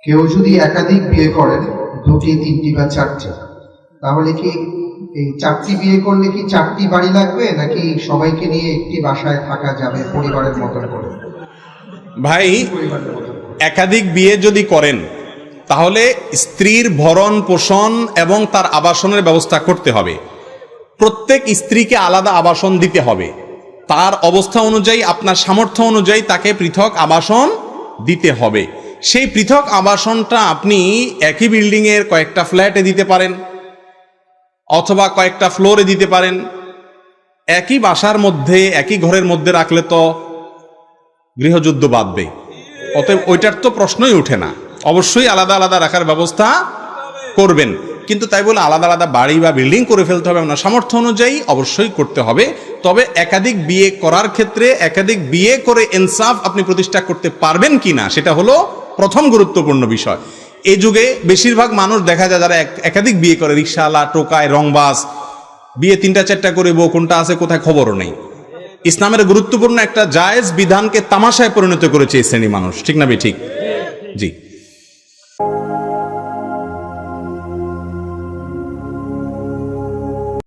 কেউ যদি একাধিক বিয়ে করেন, 2টি 3টি বা 4টি, তাহলে কি এই 4টি বিয়ে করলে কি 4টি বাড়ি লাগবে, নাকি সবাইকে নিয়ে একটি বাসায় থাকা যাবে পরিবারের মতন করে? ভাই, একাধিক বিয়ে যদি করেন তাহলে স্ত্রীর ভরণ পোষণ এবং তার আবাসনের ব্যবস্থা করতে হবে। প্রত্যেক স্ত্রীকে আলাদা আবাসন দিতে হবে। তার অবস্থা অনুযায়ী, আপনার সামর্থ্য অনুযায়ী তাকে পৃথক আবাসন দিতে হবে। সেই পৃথক আবাসনটা আপনি একই বিল্ডিংয়ের কয়েকটা ফ্ল্যাটে দিতে পারেন, অথবা কয়েকটা ফ্লোরে দিতে পারেন। একই বাসার মধ্যে, একই ঘরের মধ্যে রাখলে তো গৃহযুদ্ধ বাঁধবে। অতএব ওইটার তো প্রশ্নই ওঠে না। অবশ্যই আলাদা আলাদা রাখার ব্যবস্থা করবেন, কিন্তু তাই বলে আলাদা আলাদা বাড়ি বা বিল্ডিং করে ফেলতে হবে না। সামর্থ্য অনুযায়ী অবশ্যই করতে হবে। তবে একাধিক বিয়ে করার ক্ষেত্রে একাধিক বিয়ে করে ইনসাফ আপনি প্রতিষ্ঠা করতে পারবেন কিনা, সেটা হলো প্রথম গুরুত্বপূর্ণ বিষয়। এই যুগে বেশিরভাগ মানুষ দেখা যায় যারা একাধিক বিয়ে করে, রিকশাওয়ালা, টোকায়, রংবাজ, বিয়ে 3টা 4টা করে বউ কোনটা আছে কোথায় খবরও নেই। ইসলামের গুরুত্বপূর্ণ একটা জায়েজ বিধানকে তামাশায় পরিণত করেছে এই শ্রেণী মানুষ, ঠিক না? ঠিক জি।